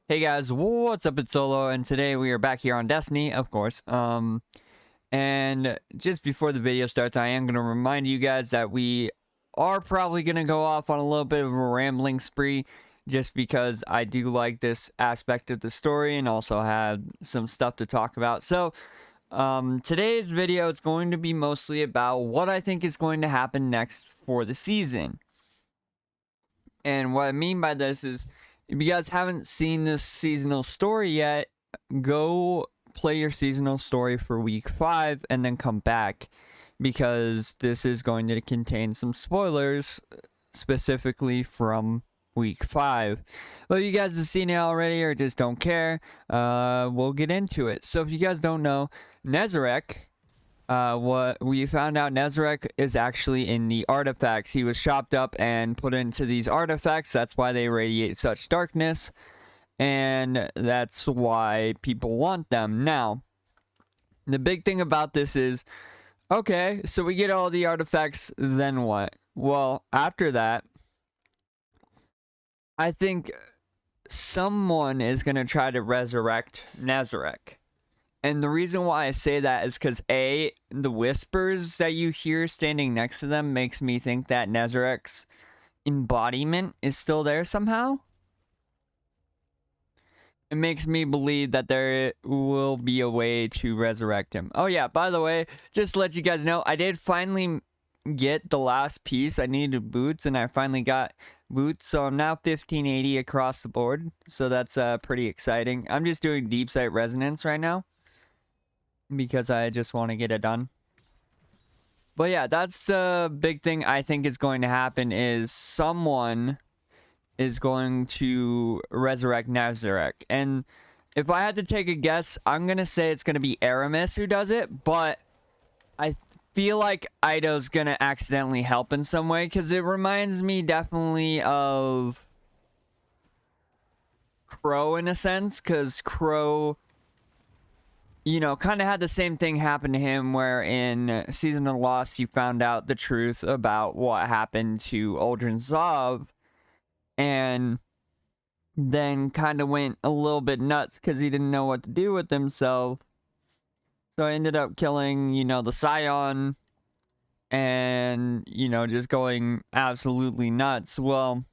Hey guys, what's up? It's Solo, and today we are back here on Destiny, of course. And just before the video starts, I am gonna remind you guys that we are probably gonna go off on a little bit of a rambling spree, just because I do like this aspect of the story and also have some stuff to talk about. So, today's video is going to be mostly about what I think is going to happen next for the season. And what I mean by this is, if you guys haven't seen this seasonal story yet, go play your seasonal story for week 5 and then come back, because this is going to contain some spoilers specifically from week 5. Well, you guys have seen it already or just don't care, we'll get into it. So if you guys don't know, Nezarec, what we found out, Nezarec is actually in the artifacts. He was chopped up and put into these artifacts. That's why they radiate such darkness, and that's why people want them. Now, the big thing about this is, okay, so we get all the artifacts, then what? Well, after that, I think someone is going to try to resurrect Nezarec. And the reason why I say that is because A, the whispers that you hear standing next to them makes me think that Nezarec's embodiment is still there somehow. It makes me believe that there will be a way to resurrect him. Oh yeah, by the way, just to let you guys know, I did finally get the last piece. I needed boots, and I finally got boots, so I'm now 1580 across the board. So that's pretty exciting. I'm just doing deep sight resonance right now, because I just want to get it done. But yeah, that's the big thing I think is going to happen, is someone is going to resurrect Nezarec. And if I had to take a guess, I'm going to say it's going to be Aramis who does it, but I feel like Eido's going to accidentally help in some way, because it reminds me definitely of Crow in a sense, because Crow, you know, kind of had the same thing happen to him, where in Season of Lost, you found out the truth about what happened to Uldren Zov, and then kind of went a little bit nuts because he didn't know what to do with himself. So I ended up killing, you know, the Scion, and, you know, just going absolutely nuts. Well,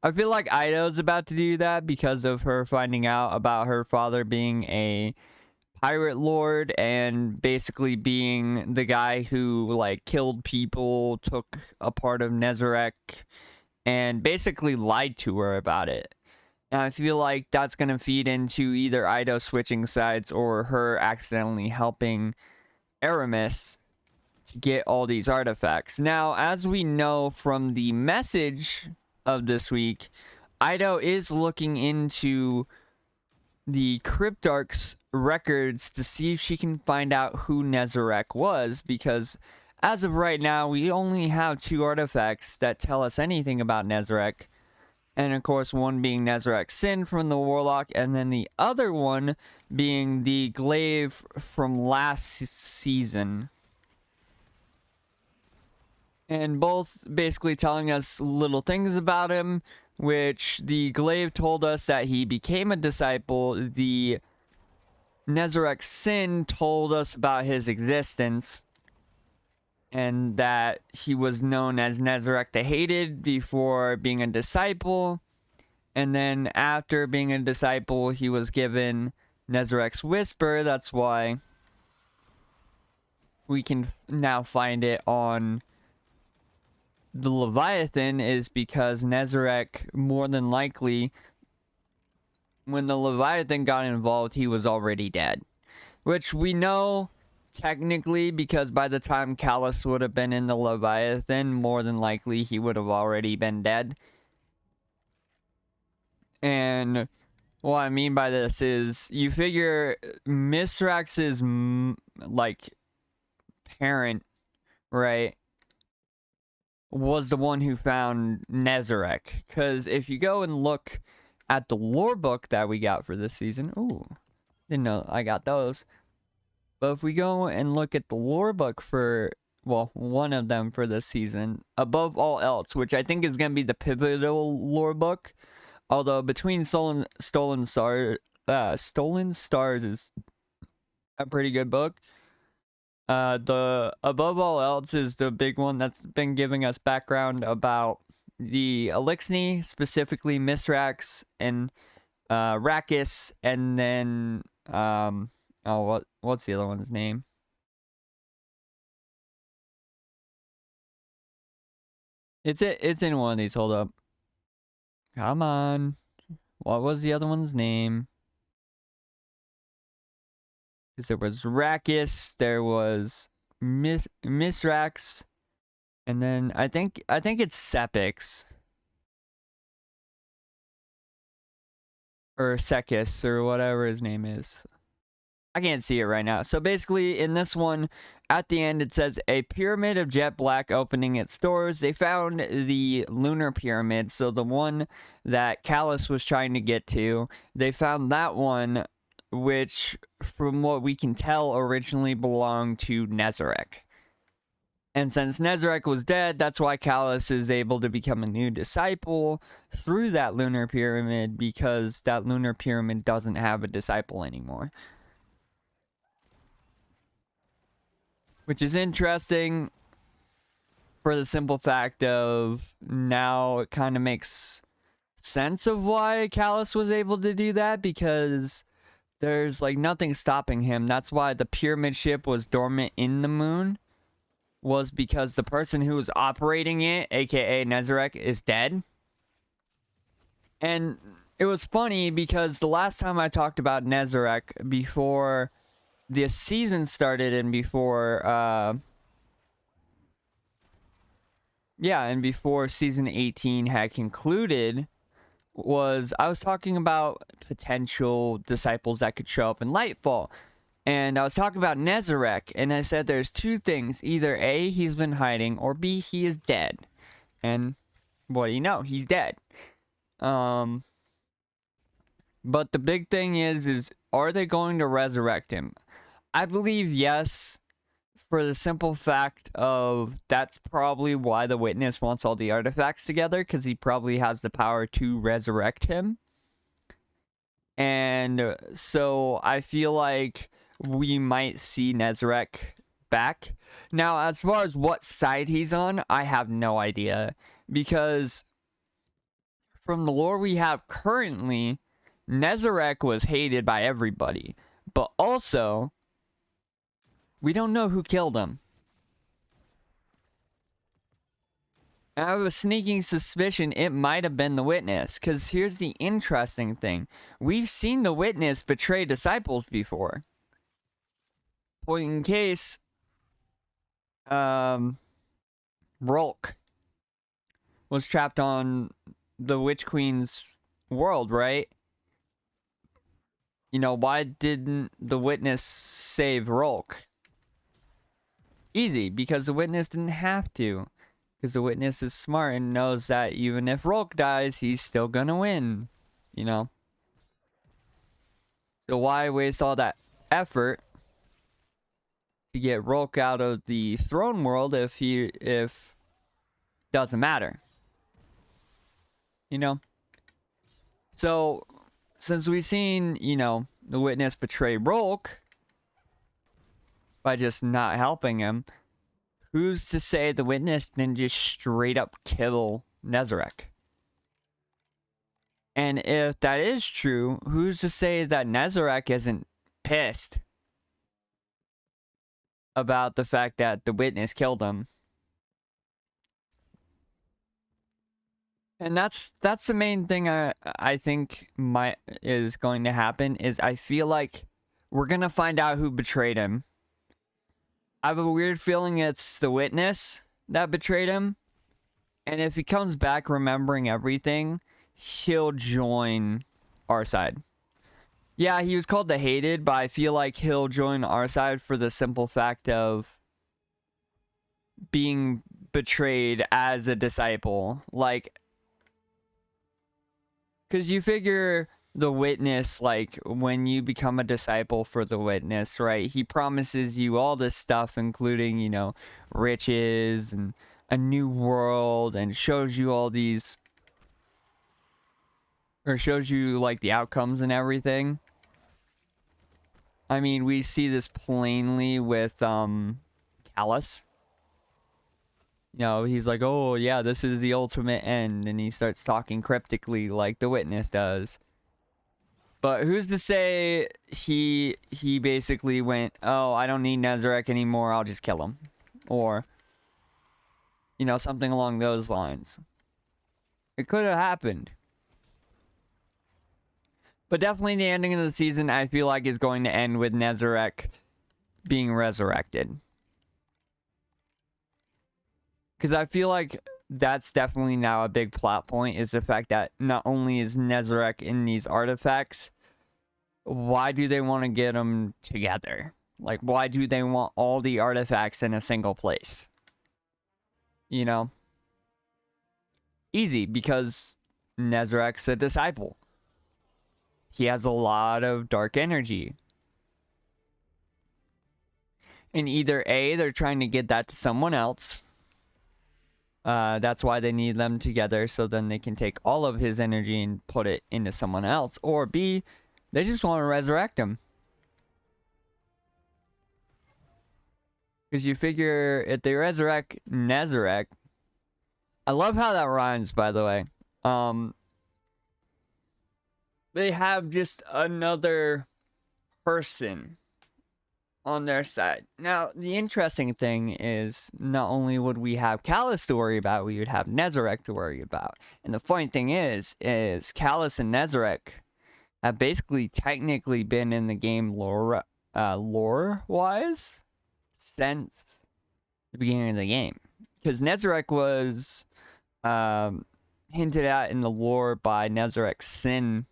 I feel like Eido's about to do that because of her finding out about her father being a pirate lord and basically being the guy who like killed people, took a part of Nezarec, and basically lied to her about it. And I feel like that's going to feed into either Eido switching sides or her accidentally helping Aramis to get all these artifacts. Now, as we know from the message of this week, Eido is looking into the Cryptarch's records to see if she can find out who Nezarec was, because as of right now, we only have 2 artifacts that tell us anything about Nezarec. And of course, one being Nezarec's Sin from the Warlock, and then the other one being the Glaive from last season. And both basically telling us little things about him, which the Glaive told us that he became a disciple. The Nezarec's Sin told us about his existence, and that he was known as Nezarec the Hated before being a disciple. And then after being a disciple, he was given Nezarec's Whisper. That's why we can now find it on the Leviathan, is because Nezarec, more than likely, when the Leviathan got involved, he was already dead. Which we know technically, because by the time Callus would have been in the Leviathan, more than likely he would have already been dead. And what I mean by this is, you figure Mithrax's like parent, right, was the one who found Nezarec. Because if you go and look at the lore book that we got for this season, ooh, didn't know I got those. But if we go and look at the lore book for, well, one of them for this season, Above All Else, which I think is going to be the pivotal lore book, Although Between Stolen Stars is a pretty good book. The Above All Else is the big one that's been giving us background about the Eliksni, specifically Mithrax and Rakis, and then what's the other one's name? It's in one of these. Hold up. Come on. What was the other one's name? Because there was Rakis, there was Mithrax, and then I think it's Sepix. Or Sekis, or whatever his name is. I can't see it right now. So basically, in this one, at the end, it says, a pyramid of jet black opening its doors. They found the lunar pyramid, so the one that Callus was trying to get to. They found that one, which, from what we can tell, originally belonged to Nezarec. And since Nezarec was dead, that's why Callus is able to become a new disciple through that lunar pyramid, because that lunar pyramid doesn't have a disciple anymore. Which is interesting for the simple fact of now it kind of makes sense of why Callus was able to do that, because there's like nothing stopping him. That's why the pyramid ship was dormant in the moon, was because the person who was operating it, aka Nezarec, is dead. And it was funny because the last time I talked about Nezarec, before this season started and before and before season 18 had concluded, was I was talking about potential disciples that could show up in Lightfall. And I was talking about Nezarec, and I said there's two things. Either A, he's been hiding, or B, he is dead. And what do you know? He's dead. But the big thing is are they going to resurrect him? I believe yes, for the simple fact of that's probably why the Witness wants all the artifacts together, because he probably has the power to resurrect him. And so I feel like we might see Nezarec back. Now, as far as what side he's on, I have no idea. Because from the lore we have currently, Nezarec was hated by everybody. But also, we don't know who killed him. I have a sneaking suspicion it might have been the Witness. Because here's the interesting thing. We've seen the Witness betray disciples before. Point in case, Rolk was trapped on the Witch Queen's world, right? You know, why didn't the Witness save Rolk? Easy, because the Witness didn't have to. Because the Witness is smart and knows that even if Rolk dies, he's still gonna win. You know? So why waste all that effort to get Rolk out of the throne world if doesn't matter? You know? So, since we've seen, you know, the Witness betray Rolk by just not helping him, who's to say the Witness didn't just straight up kill Nezarec? And if that is true, who's to say that Nezarec isn't pissed about the fact that the Witness killed him? And that's the main thing I think is going to happen, is I feel like we're going to find out who betrayed him. I have a weird feeling it's the Witness that betrayed him. And if he comes back remembering everything, he'll join our side. Yeah, he was called the Hated, but I feel like he'll join our side for the simple fact of being betrayed as a disciple. Like, because you figure the Witness, like, when you become a disciple for the Witness, right, he promises you all this stuff, including, you know, riches and a new world, and shows you all these or shows you like the outcomes and everything. I mean, we see this plainly with Callus. You know, he's like, oh yeah, this is the ultimate end, and he starts talking cryptically like the Witness does. But who's to say he basically went, oh, I don't need Nezarec anymore, I'll just kill him. Or, you know, something along those lines. It could have happened. But definitely the ending of the season, I feel like, is going to end with Nezarec being resurrected. Because I feel like that's definitely now a big plot point, is the fact that not only is Nezarec in these artifacts, why do they want to get them together? Like, why do they want all the artifacts in a single place? You know? Easy, because Nezarec's a disciple. He has a lot of dark energy. And either A, they're trying to get that to someone else. That's why they need them together, so then they can take all of his energy and put it into someone else. Or B, they just want to resurrect him. Because you figure if they resurrect Nezarec, I love how that rhymes, by the way. They have just another person on their side. Now, the interesting thing is, not only would we have Callus to worry about, we would have Nezarec to worry about. And the funny thing is Callus and Nezarec have basically technically been in the game lore-wise since the beginning of the game. Because Nezarec was hinted at in the lore by Nezarec's sin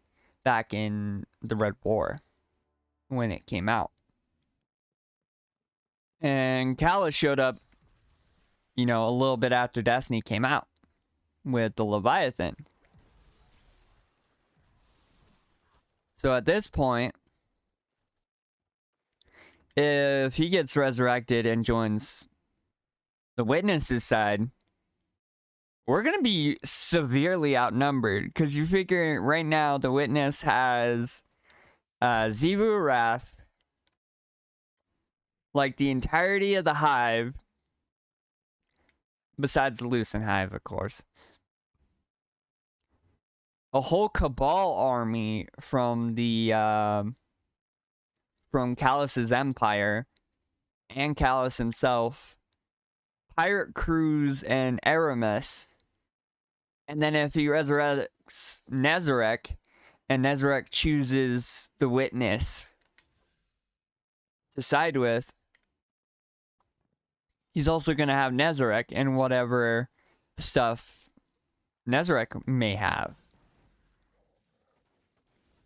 back in the Red War when it came out. And Callus showed up, you know, a little bit after Destiny came out with the Leviathan. So at this point, if he gets resurrected and joins the Witness's side, we're going to be severely outnumbered. Because you figure right now the Witness has Xivu Arath, like the entirety of the Hive, besides the Lucent Hive, of course. A whole Cabal army from the from Callus's empire, and Callus himself, pirate crews and Aramis. And then if he resurrects Nezarec, and Nezarec chooses the Witness to side with, he's also going to have Nezarec and whatever stuff Nezarec may have.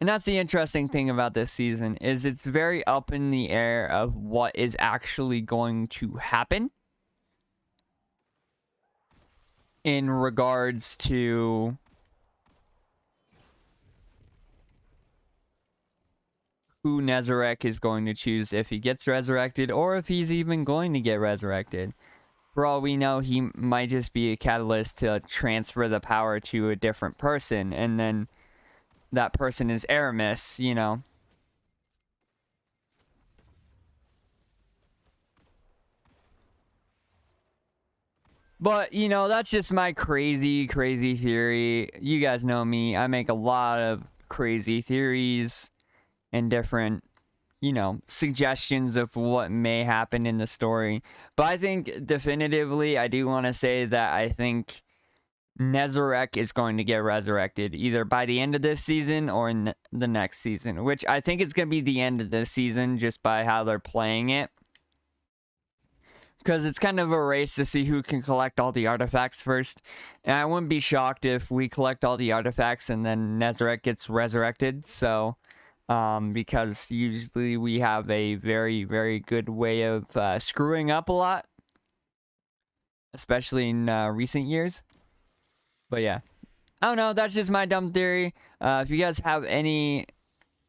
And that's the interesting thing about this season, is it's very up in the air of what is actually going to happen in regards to who Nezarec is going to choose if he gets resurrected, or if he's even going to get resurrected. For all we know, he might just be a catalyst to transfer the power to a different person, and then that person is Aramis, you know. But, you know, that's just my crazy theory. You guys know me. I make a lot of crazy theories and different, you know, suggestions of what may happen in the story. But I think definitively, I do want to say that I think Nezarec is going to get resurrected either by the end of this season or in the next season, which I think it's going to be the end of this season just by how they're playing it. Because it's kind of a race to see who can collect all the artifacts first. And I wouldn't be shocked if we collect all the artifacts and then Nezarec gets resurrected. So, because usually we have a very, very good way of screwing up a lot. Especially in recent years. But yeah. I don't know, that's just my dumb theory. If you guys have any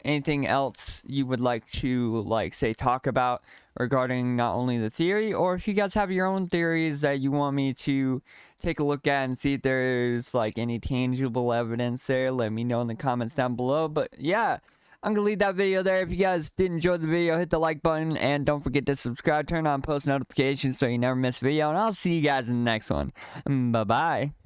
anything else you would like to, like, say, talk about regarding not only the theory, or if you guys have your own theories that you want me to take a look at and see if there's, like, any tangible evidence there, let me know in the comments down below. But yeah, I'm gonna leave that video there. If you guys did enjoy the video, hit the like button, and don't forget to subscribe, turn on post notifications so you never miss a video, and I'll see you guys in the next one. Bye bye.